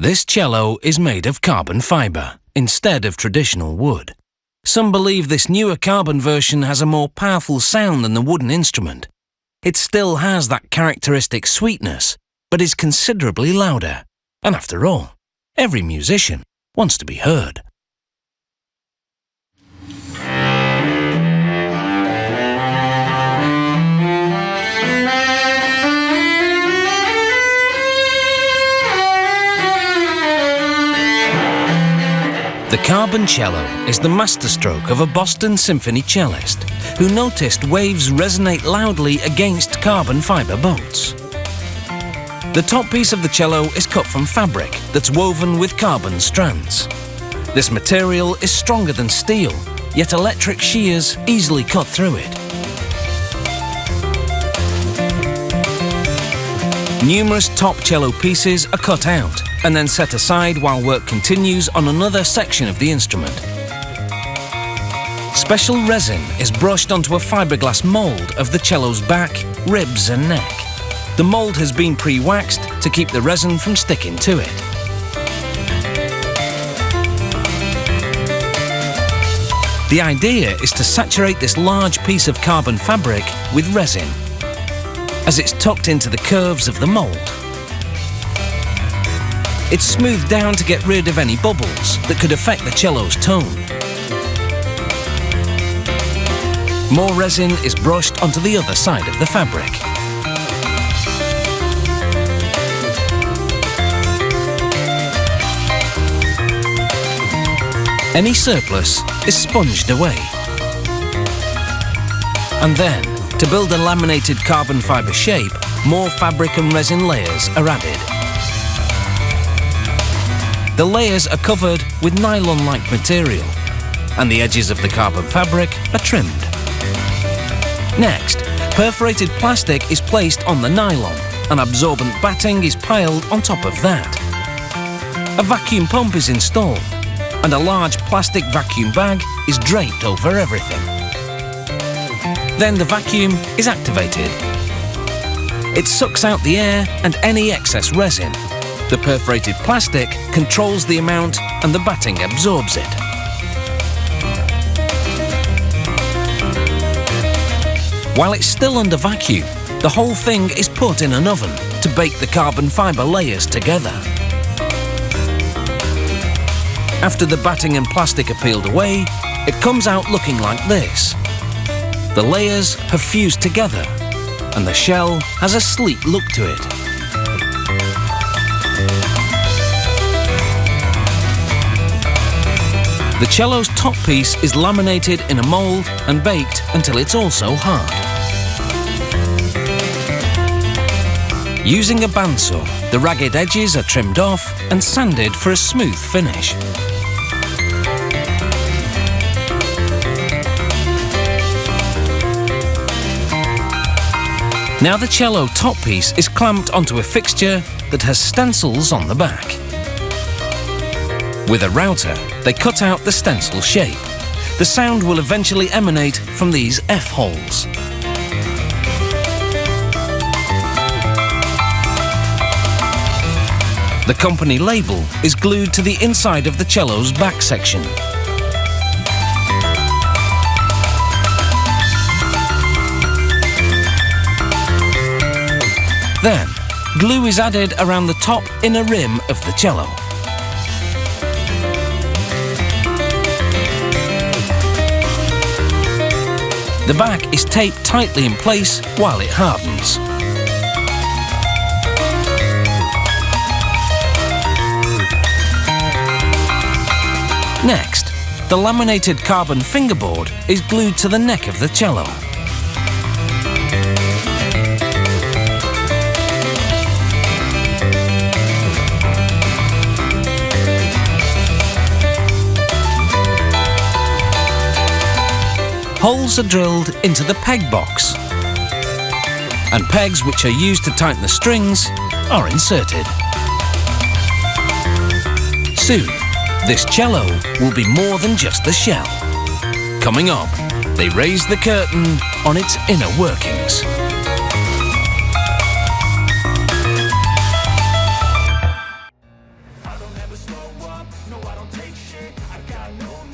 This cello is made of carbon fibre instead of traditional wood. Some believe this newer carbon version has a more powerful sound than the wooden instrument. It still has that characteristic sweetness, but is considerably louder. And after all, every musician wants to be heard. The carbon cello is the masterstroke of a Boston symphony cellist who noticed waves resonate loudly against carbon fibre bolts. The top piece of the cello is cut from fabric that's woven with carbon strands. This material is stronger than steel, yet electric shears easily cut through it. Numerous top cello pieces are cut out and then set aside while work continues on another section of the instrument. Special resin is brushed onto a fiberglass mould of the cello's back, ribs and neck. The mould has been pre-waxed to keep the resin from sticking to it. The idea is to saturate this large piece of carbon fabric with resin as it's tucked into the curves of the mould. It's smoothed down to get rid of any bubbles that could affect the cello's tone. More resin is brushed onto the other side of the fabric. Any surplus is sponged away. And then, to build a laminated carbon fibre shape, more fabric and resin layers are added. The layers are covered with nylon-like material, and the edges of the carbon fabric are trimmed. Next, perforated plastic is placed on the nylon, and absorbent batting is piled on top of that. A vacuum pump is installed, and a large plastic vacuum bag is draped over everything. Then the vacuum is activated. It sucks out the air and any excess resin. The perforated plastic controls the amount and the batting absorbs it. While it's still under vacuum, the whole thing is put in an oven to bake the carbon fibre layers together. After the batting and plastic are peeled away, it comes out looking like this. The layers have fused together, and the shell has a sleek look to it. The cello's top piece is laminated in a mould and baked until it's also hard. Using a bandsaw, the ragged edges are trimmed off and sanded for a smooth finish. Now the cello top piece is clamped onto a fixture that has stencils on the back. With a router, they cut out the stencil shape. The sound will eventually emanate from these F-holes. The company label is glued to the inside of the cello's back section. Then, glue is added around the top inner rim of the cello. The back is taped tightly in place while it hardens. Next, the laminated carbon fingerboard is glued to the neck of the cello. Holes are drilled into the peg box, and pegs which are used to tighten the strings are inserted. Soon, this cello will be more than just the shell. Coming up, they raise the curtain on its inner workings. never slow up, no I don't take shit, I got no